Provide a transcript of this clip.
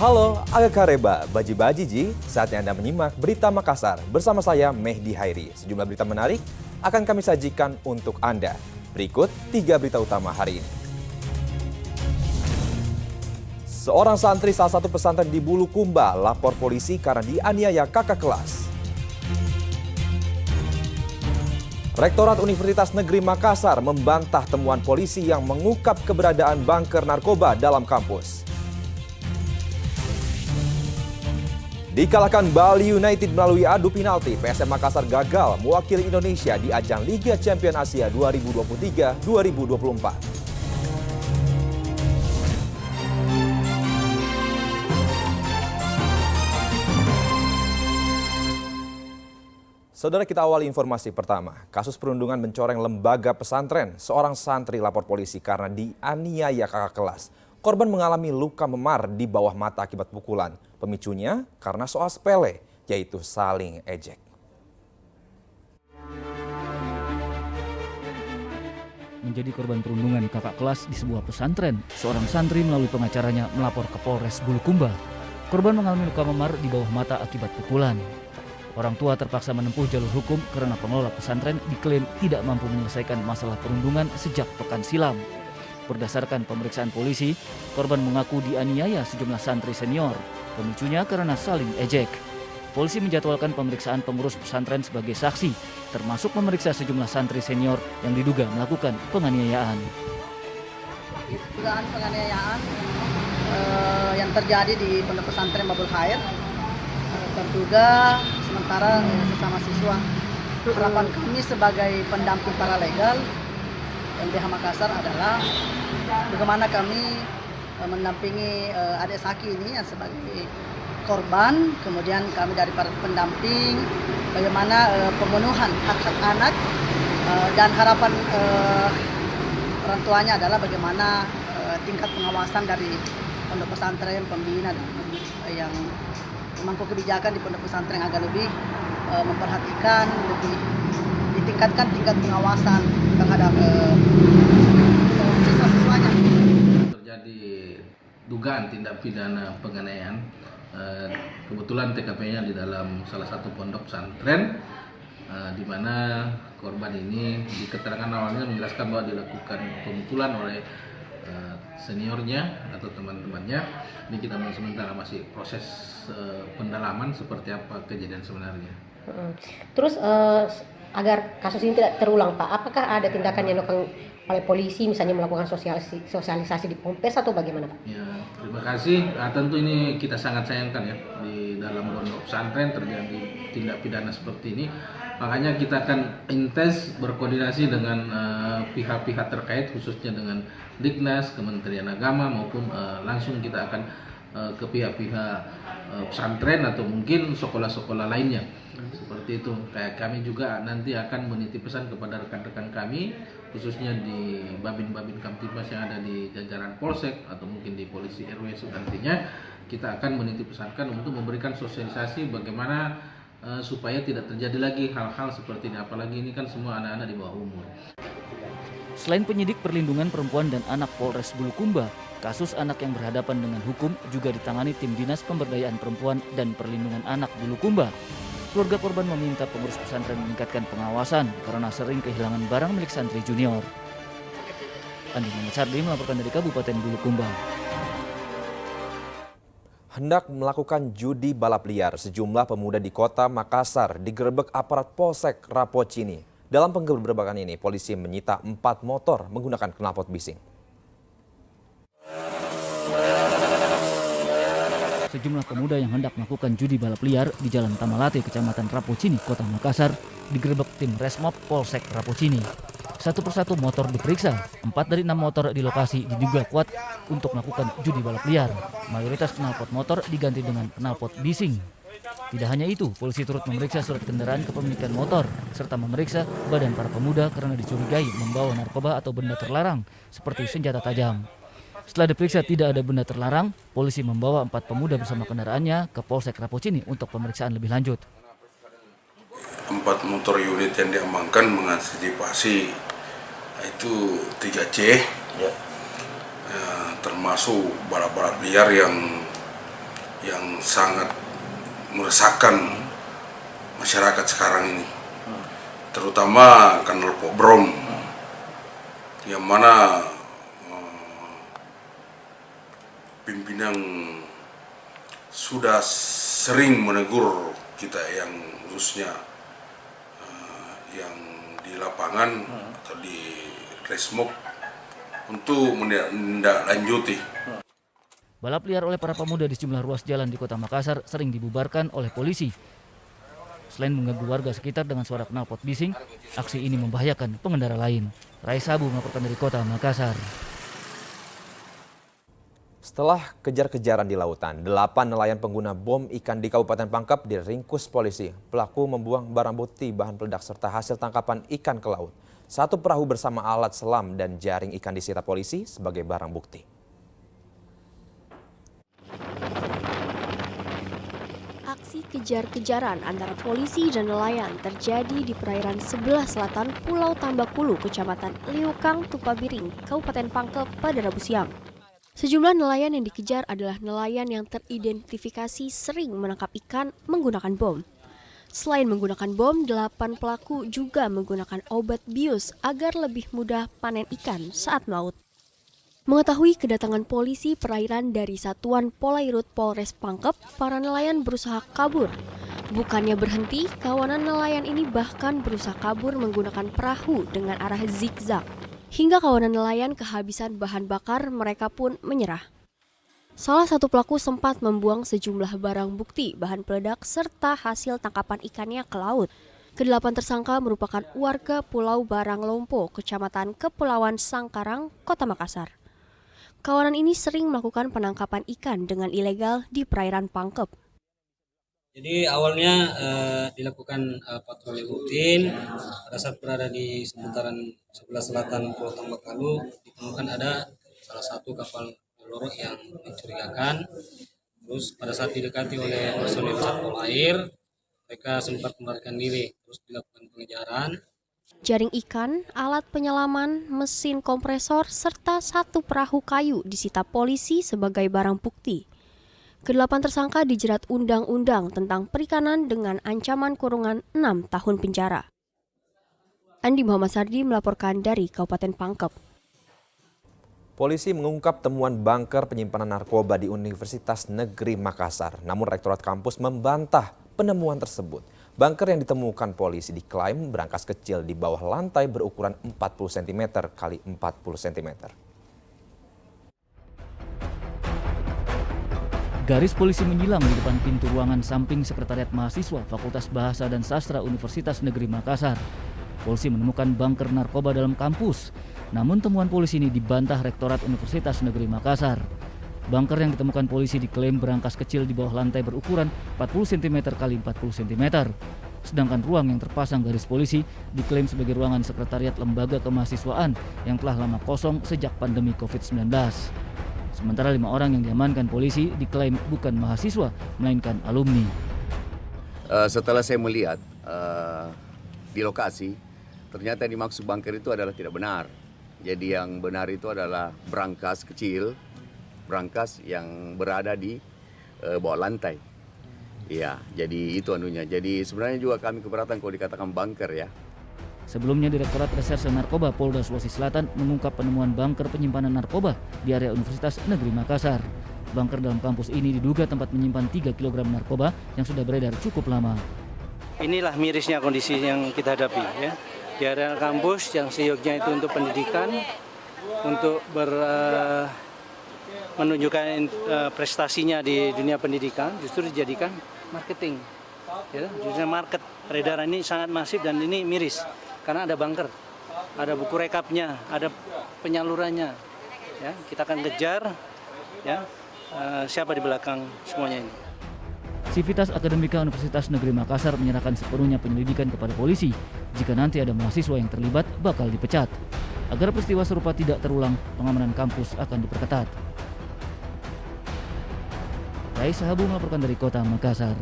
Halo, Aga Kareba, Baji-Baji Ji, saatnya Anda menyimak Berita Makassar. Bersama saya, Mehdi Hairi. Sejumlah berita menarik akan kami sajikan untuk Anda. Berikut 3 berita utama hari ini. Seorang santri salah satu pesantren di Bulukumba lapor polisi karena dianiaya kakak kelas. Rektorat Universitas Negeri Makassar membantah temuan polisi yang mengungkap keberadaan bunker narkoba dalam kampus. Dikalahkan Bali United melalui adu penalti, PSM Makassar gagal mewakili Indonesia di ajang Liga Champions Asia 2023-2024. Saudara, kita awali informasi pertama. Kasus perundungan mencoreng lembaga pesantren. Seorang santri lapor polisi karena dianiaya kakak kelas. Korban mengalami luka memar di bawah mata akibat pukulan. Pemicunya karena soal sepele, yaitu saling ejek. Menjadi korban perundungan kakak kelas di sebuah pesantren, seorang santri melalui pengacaranya melapor ke Polres Bulukumba. Korban mengalami luka memar di bawah mata akibat pukulan. Orang tua terpaksa menempuh jalur hukum karena pengelola pesantren diklaim tidak mampu menyelesaikan masalah perundungan sejak pekan silam. Berdasarkan pemeriksaan polisi, korban mengaku dianiaya sejumlah santri senior. Pemicunya karena saling ejek. Polisi menjadwalkan pemeriksaan pengurus pesantren sebagai saksi, termasuk memeriksa sejumlah santri senior yang diduga melakukan penganiayaan. Dugaan penganiayaan yang terjadi di Pondok Pesantren Babul Khair terduga sementara sesama siswa. Harapan kami sebagai pendamping paralegal LBH Makassar adalah bagaimana kami mendampingi adik Saki ini yang sebagai korban, kemudian kami dari para pendamping bagaimana pemenuhan hak-hak anak dan harapan orang tuanya adalah bagaimana tingkat pengawasan dari pondok pesantren, pembina dan yang memangku kebijakan di pondok pesantren agar lebih memperhatikan, lebih ditingkatkan tingkat pengawasan terhadap siswa-siswanya. Terjadi dugaan tindak pidana penganiayaan. Kebetulan TKP-nya di dalam salah satu pondok pesantren, di mana korban ini di keterangan awalnya menjelaskan bahwa dilakukan pemukulan oleh seniornya atau teman-temannya. Ini kita sementara masih proses pendalaman seperti apa kejadian sebenarnya. Terus agar kasus ini tidak terulang, Pak, apakah ada tindakan yang dilakukan oleh polisi, misalnya melakukan sosialisasi di Pompes atau bagaimana, Pak? Ya, terima kasih. Tentu ini kita sangat sayangkan ya, di dalam pondok pesantren terjadi tindak pidana seperti ini. Makanya kita akan intens berkoordinasi dengan pihak-pihak terkait, khususnya dengan Diknas, Kementerian Agama, maupun langsung kita akan ke pihak-pihak pesantren atau mungkin sekolah-sekolah lainnya. Seperti itu. Kayak kami juga nanti akan menitip pesan kepada rekan-rekan kami, khususnya di babin-babin Kamtibmas yang ada di jajaran Polsek atau mungkin di Polisi RW nantinya, kita akan menitip pesankan untuk memberikan sosialisasi bagaimana supaya tidak terjadi lagi hal-hal seperti ini. Apalagi ini kan semua anak-anak di bawah umur. Selain penyidik perlindungan perempuan dan anak Polres Bulukumba, kasus anak yang berhadapan dengan hukum juga ditangani tim Dinas Pemberdayaan Perempuan dan Perlindungan Anak Bulukumba. Keluarga korban meminta pengurus pesantren meningkatkan pengawasan karena sering kehilangan barang milik santri junior. Andi Muhammad Sardi melaporkan dari Kabupaten Bulukumba. Hendak melakukan judi balap liar, sejumlah pemuda di kota Makassar digerebek aparat Polsek Rapocini. Dalam penggerebekan ini, polisi menyita 4 motor menggunakan knalpot bising. Sejumlah pemuda yang hendak melakukan judi balap liar di Jalan Tamalate, Kecamatan Rapocini, Kota Makassar, digerebek tim Resmob Polsek Rapocini. Satu persatu motor diperiksa. 4 dari 6 motor di lokasi diduga kuat untuk melakukan judi balap liar. Mayoritas knalpot motor diganti dengan knalpot bising. Tidak hanya itu, polisi turut memeriksa surat kendaraan kepemilikan motor serta memeriksa badan para pemuda karena dicurigai membawa narkoba atau benda terlarang seperti senjata tajam. Setelah diperiksa tidak ada benda terlarang, polisi membawa 4 pemuda bersama kendaraannya ke Polsek Rapocini untuk pemeriksaan lebih lanjut. 4 motor unit yang diamankan mengantisipasi itu 3C, termasuk balap-balap liar yang yang sangat meresahkan masyarakat sekarang ini, terutama Kanal Pobrom, yang mana pimpinan sudah sering menegur kita yang khususnya yang di lapangan atau di Resmob untuk menindaklanjuti. Balap liar oleh para pemuda di sejumlah ruas jalan di Kota Makassar sering dibubarkan oleh polisi. Selain mengganggu warga sekitar dengan suara knalpot bising, aksi ini membahayakan pengendara lain. Raisa Abu melaporkan dari Kota Makassar. Setelah kejar-kejaran di lautan, 8 nelayan pengguna bom ikan di Kabupaten Pangkep diringkus polisi. Pelaku membuang barang bukti, bahan peledak serta hasil tangkapan ikan ke laut. 1 perahu bersama alat selam dan jaring ikan disita polisi sebagai barang bukti. Aksi kejar-kejaran antara polisi dan nelayan terjadi di perairan sebelah selatan Pulau Tambakulu, Kecamatan Liukang, Tupabiring, Kabupaten Pangkep pada Rabu siang. Sejumlah nelayan yang dikejar adalah nelayan yang teridentifikasi sering menangkap ikan menggunakan bom. Selain menggunakan bom, 8 pelaku juga menggunakan obat bius agar lebih mudah panen ikan saat melaut. Mengetahui kedatangan polisi perairan dari Satuan Polairut Polres Pangkep, para nelayan berusaha kabur. Bukannya berhenti, kawanan nelayan ini bahkan berusaha kabur menggunakan perahu dengan arah zigzag. Hingga kawanan nelayan kehabisan bahan bakar, mereka pun menyerah. Salah satu pelaku sempat membuang sejumlah barang bukti, bahan peledak, serta hasil tangkapan ikannya ke laut. Kedelapan tersangka merupakan warga Pulau Baranglompo, Kecamatan Kepulauan Sangkarang, Kota Makassar. Kawanan ini sering melakukan penangkapan ikan dengan ilegal di perairan Pangkep. Jadi awalnya dilakukan patroli rutin. Pada saat berada di seputaran sebelah selatan Pulau Tambakulu, ditemukan ada salah satu kapal lorok yang mencurigakan. Terus pada saat didekati oleh personil Satpol Air, mereka sempat melarikan diri. Terus dilakukan pengejaran. Jaring ikan, alat penyelaman, mesin kompresor, serta 1 perahu kayu disita polisi sebagai barang bukti. Kedelapan tersangka dijerat undang-undang tentang perikanan dengan ancaman kurungan 6 tahun penjara. Andi Muhammad Sardi melaporkan dari Kabupaten Pangkep. Polisi mengungkap temuan bunker penyimpanan narkoba di Universitas Negeri Makassar. Namun Rektorat Kampus membantah penemuan tersebut. Bunker yang ditemukan polisi diklaim berangkas kecil di bawah lantai berukuran 40 cm x 40 cm. Garis polisi menyilang di depan pintu ruangan samping Sekretariat Mahasiswa Fakultas Bahasa dan Sastra Universitas Negeri Makassar. Polisi menemukan bunker narkoba dalam kampus. Namun temuan polisi ini dibantah Rektorat Universitas Negeri Makassar. Bunker yang ditemukan polisi diklaim berangkas kecil di bawah lantai berukuran 40 cm x 40 cm. Sedangkan ruang yang terpasang garis polisi diklaim sebagai ruangan Sekretariat Lembaga Kemahasiswaan yang telah lama kosong sejak pandemi COVID-19. Sementara 5 orang yang diamankan polisi diklaim bukan mahasiswa, melainkan alumni. Setelah saya melihat di lokasi, ternyata yang dimaksud bunker itu adalah tidak benar. Jadi yang benar itu adalah brankas kecil, brankas yang berada di bawah lantai. Ya, jadi itu anunya. Jadi sebenarnya juga kami keberatan kalau dikatakan bunker ya. Sebelumnya Direktorat Reserse Narkoba Polda Sulawesi Selatan mengungkap penemuan bunker penyimpanan narkoba di area Universitas Negeri Makassar. Bunker dalam kampus ini diduga tempat menyimpan 3 kg narkoba yang sudah beredar cukup lama. Inilah mirisnya kondisi yang kita hadapi ya. Di area kampus yang seyognya itu untuk pendidikan, untuk menunjukkan prestasinya di dunia pendidikan, justru dijadikan marketing. Ya, justru market peredaran ini sangat masif dan ini miris. Karena ada bunker, ada buku rekapnya, ada penyalurannya. Ya, kita akan kejar ya, siapa di belakang semuanya ini. Sivitas Akademika Universitas Negeri Makassar menyerahkan sepenuhnya penyelidikan kepada polisi. Jika nanti ada mahasiswa yang terlibat, bakal dipecat. Agar peristiwa serupa tidak terulang, pengamanan kampus akan diperketat. Raisa Habu melaporkan dari Kota Makassar.